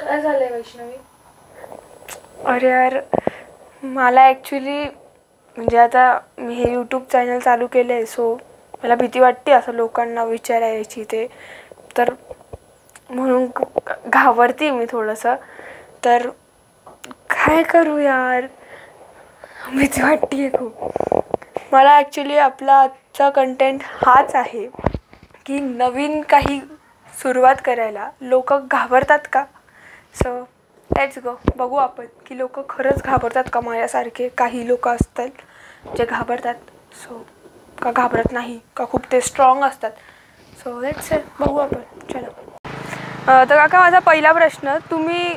काय झालंय वैष्णवी? अरे यार, मला ॲक्च्युली म्हणजे आता मी हे यूट्यूब चॅनल चालू केलं आहे, सो मला भीती वाटते असं लोकांना विचारायची ते, तर म्हणून घाबरते मी थोडंसं. तर काय करू यार, भीती वाटते खूप. मला ॲक्च्युली आपला आजचा कंटेंट हाच आहे की नवीन काही सुरुवात करायला लोक घाबरतात का. सो लेट्स गो, बघू आपण की लोक खरंच घाबरतात का. माझ्यासारखे काही लोक असतात जे घाबरतात, सो का घाबरत नाही का खूप ते स्ट्रॉंग असतात. सो लेट्स बघू आपण. चला, तर काका माझा पहिला प्रश्न, तुम्ही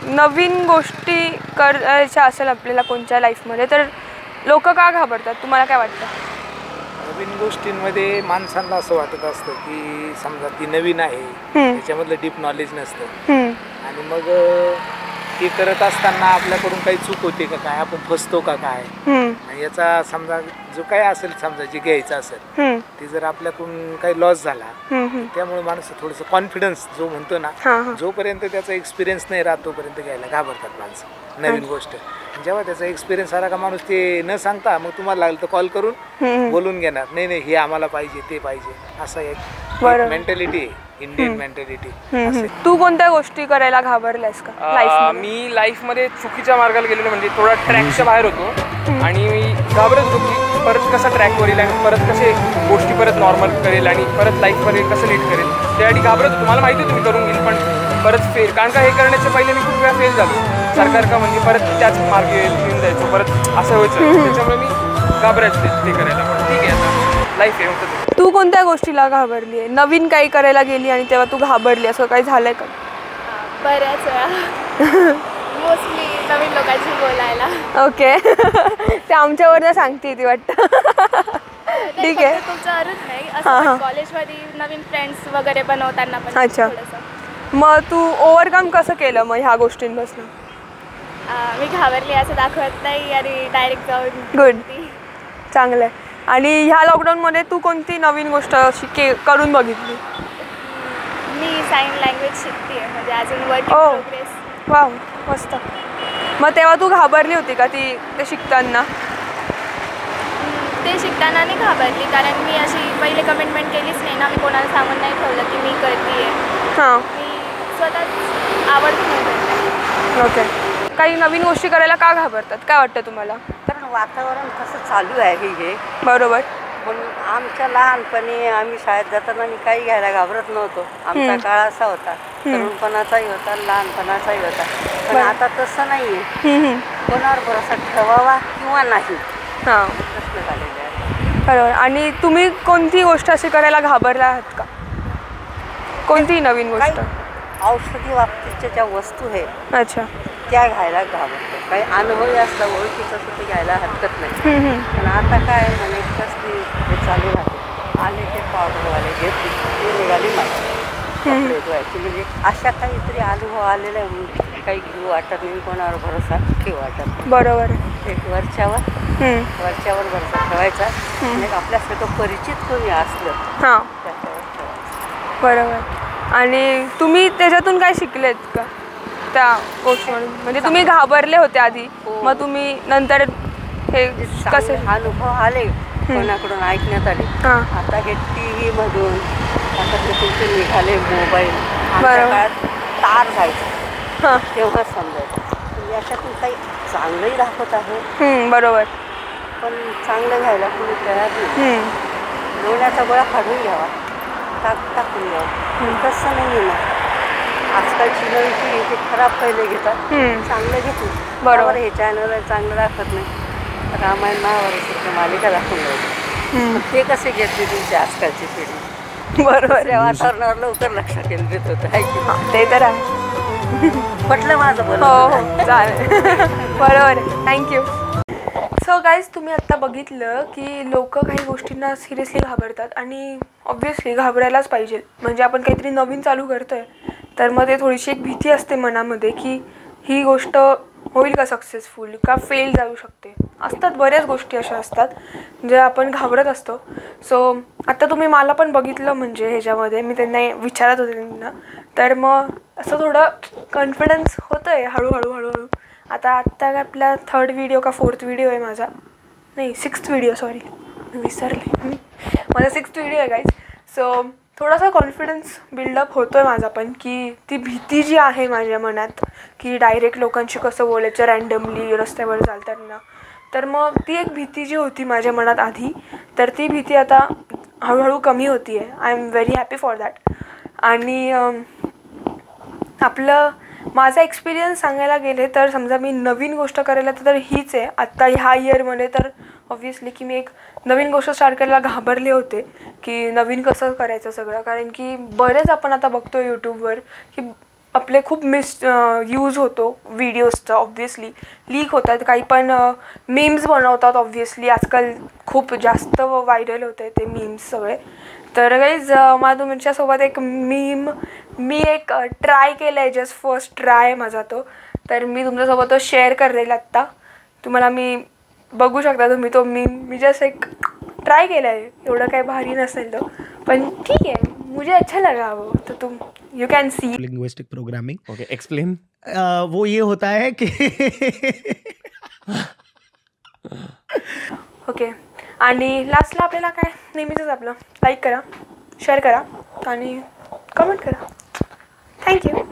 नवीन गोष्टी करायच्या असेल आपल्याला कोणत्या लाईफमध्ये, तर लोक का घाबरतात तुम्हाला काय वाटतं? नवीन गोष्टींमध्ये माणसांना असं वाटत असतं की समजा ती नवीन आहे, त्याच्यामधलं डीप नॉलेज नसतं, आणि मग ते करत असताना आपल्याकडून काही चूक होते का काय, आपण फसतो का काय, आणि याचा समजा जो काय असेल, समजा जे घ्यायचं असेल ते जर आपल्याकडून काही लॉस झाला, त्यामुळे माणसं थोडंसं कॉन्फिडन्स जो म्हणतो ना, जोपर्यंत त्याचा एक्सपिरियन्स नाही राहत तोपर्यंत घ्यायला घाबरतात माणसं नवीन गोष्ट. जेव्हा त्याचा एक्सपिरियन्स आला का माणूस ते न सांगता मग तुम्हाला लागलं तर कॉल करून बोलून घेणार, नाही नाही हे आम्हाला पाहिजे ते पाहिजे, असं एक मेंटॅलिटी आहे, इंडियन मेंटॅलिटी. तू कोणत्या गोष्टी करायला घाबरलायस का? मी लाईफमध्ये चुकीच्या मार्गाला गेलेलो, म्हणजे थोडा ट्रॅकच्या बाहेर होतो आणि मी घाबरत होतो की परत कसा ट्रॅकवर येईल आणि परत कसे गोष्टी परत नॉर्मल करेल आणि परत लाईफमध्ये कसं लीड करेल, त्यासाठी घाबरत होतो. मला माहिती होतं मी करून घेईल, पण परत फेल, कारण का हे करण्याच्या पहिले मी खूप वेळा फेल झालो. सरकार का म्हणजे परत त्याच मार्गे घेऊन जायचो, परत असं व्हायचं, त्याच्यामुळे मी घाबरायचं ते करायला. पण ठीक आहे, आता लाईफ आहे. तू कोणत्या गोष्टीला घाबरली आहे? नवीन काही करायला गेली आणि तेव्हा तू घाबरली, असं काही झालंय का? बऱ्याच वेळा, मोस्टली नवीन लोकांशी बोलायला. ओके. ते आमच्यावर सांगते ती वाटतं. ठीक आहे. तुमच्यावरच नाही, असं कॉलेजमध्ये नवीन फ्रेंड्स वगैरे बनवताना पण. अच्छा, मग तू ओव्हरकम कसं केलं मग ह्या गोष्टींपासून? मी घाबरली असं दाखवत नाही आणि डायरेक्ट जाऊन. गुड, चांगलं आहे. आणि ह्या लॉकडाऊनमध्ये तू कोणती नवीन गोष्ट करून बघितली? मी साईन लँग्वेज शिकते, म्हणजे अजून वर्क इन प्रोग्रेस. वाव, मस्त. मग तेव्हा तू घाबरली होती का ते शिकताना? ते शिकताना नाही घाबरली, कारण मी अशी पहिले कमिटमेंट केलीच नाही ना, मी कोणाला सांगून नाही ठेवलं की मी करते. हां, मी स्वतःच आवडते. ओके. काही नवीन गोष्टी करायला का घाबरतात, काय वाटतं तुम्हाला? कारण वातावरण कसं चालू आहे हे. बरोबर. म्हणून आमच्या लहानपणी आम्ही शाळेत जाताना मी काही घ्यायला घाबरत नव्हतो. आमचा काळ असा होता, तरुणपणाचाही होता, लहानपणाचाही होता. पण आता तसं नाही आहे. कोणावर भरोसा ठेवावा किंवा नाही, हां, प्रश्न झालेले आहे. बरोबर. आणि तुम्ही कोणती गोष्ट अशी करायला घाबरला आहात का? कोणती नवीन गोष्ट? औषधी बाबतीच्या ज्या वस्तू आहेत, अच्छा, त्या घ्यायला घाबरतो. काही अनुभवी असलं, ओळखीचं असं ते घ्यायला हरकत नाही. पण आता काय म्हणे कसली हे चालू राहते, आले ते पावडरवाले घेतली, ते निघाली माहिती कपडे धुवायची. म्हणजे अशा काहीतरी अनुभव आलेला आहे म्हणून काही घेऊ वाटत नाही, कोणावर भरोसा ठेवू वाटत नाही. बरोबर. एक वरच्यावर भरोसा ठेवायचा, आणि आपल्यासारखं परिचित कोणी असलं त्याच्यावर ठेवायचं. बरोबर. आणि तुम्ही त्याच्यातून काय शिकलेत का त्या गोष्टीवरून? म्हणजे तुम्ही घाबरले होते आधी, मग तुम्ही नंतर हे कसे अनुभव आले कोणाकडून ऐकण्यात आले. आता हे TV मधून, आता ते तुमचे निघाले मोबाईल, काळात तार जायचं, तेव्हा समजायचं याच्यातून काही चांगलंही दाखवत आहे. बरोबर. पण चांगलं घ्यायला कुणी तयार नाही. लोण्याचा गोळा काढून घ्यावा, टाकून घ्यावं, तसं नाही आहे ना. आजकालची नवी पिढी ते खराब पहिले घेतात, चांगलं घेतो. बरोबर. हे चॅनल चांगलं दाखवत नाही, रामायण महाभारताच्या मालिका दाखवून राहिली. ते कसे घेतले तुमची आजकालची पिढी? बरोबर. या वातावरणावर लवकर लक्ष केंद्रित होतं आहे की ते तर आहे. म्हटलं माझं. हो, चालेल. बरोबर, थँक्यू. सो गाईज, तुम्ही आत्ता बघितलं की लोक काही गोष्टींना सिरियसली घाबरतात, आणि ऑब्व्हियसली घाबरायलाच पाहिजे. म्हणजे आपण काहीतरी नवीन चालू करतोय, तर मग ते थोडीशी एक भीती असते मनामध्ये की ही गोष्ट होईल का सक्सेसफुल, का फेल जाऊ शकते. असतात बऱ्याच गोष्टी अशा असतात ज्या आपण घाबरत असतो. सो आता तुम्ही मला पण बघितलं, म्हणजे ह्याच्यामध्ये मी त्यांना विचारत होते त्यांना तर मग असं थोडं कॉन्फिडन्स होतं आहे हळूहळू. आता आपला 3rd व्हिडिओ का 4th व्हिडिओ आहे माझा, नाही 6th व्हिडिओ, सॉरी विसरले माझा 6th व्हिडिओ आहे गाईज. सो थोडासा कॉन्फिडन्स बिल्डअप होतो आहे माझा पण, की ती भीती जी आहे माझ्या मनात की डायरेक्ट लोकांशी कसं बोलायचं रँडमली रस्त्यावर चालताना, तर मग ती एक भीती जी होती माझ्या मनात आधी, तर ती भीती आता हळूहळू कमी होती आहे. I am very happy for that. आणि माझा एक्सपिरियन्स सांगायला गेले तर समजा मी नवीन गोष्ट करायला तर हीच आहे आत्ता ह्या इयरमध्ये. तर ऑब्व्हियसली की मी एक नवीन गोष्ट स्टार्ट करायला घाबरले होते की नवीन कसं करायचं सगळं, कारण की बरेच आपण आता बघतो यूट्यूबवर की आपले खूप यूज होतो व्हिडिओजचा. ऑब्व्हियसली लीक होतात, काही पण मीम्स बनवतात. ऑब्व्हियसली आजकाल खूप जास्त व्हायरल होत आहे ते मीम्स सगळे. तर गाईज मला तुमच्यासोबत एक मी एक ट्राय केलं आहे, जस्ट फर्स्ट ट्राय माझा तो, तर मी तुमच्यासोबत तो शेअर करेल आत्ता. तुम्हाला मी बघू शकता तुम्ही तो मी जस्ट एक ट्राई केला है, एवढं काही भारी नसेल तो, पण ठीक है, मुझे अच्छा लगा वो. तो तुम you can see linguistic programming. Okay, explain. वो ये होता है कि ओके. आणि लास्टला आपल्याला काय नेहमीच आपलं लाईक करा, शेअर करा आणि कमेंट करा. थँक्यू.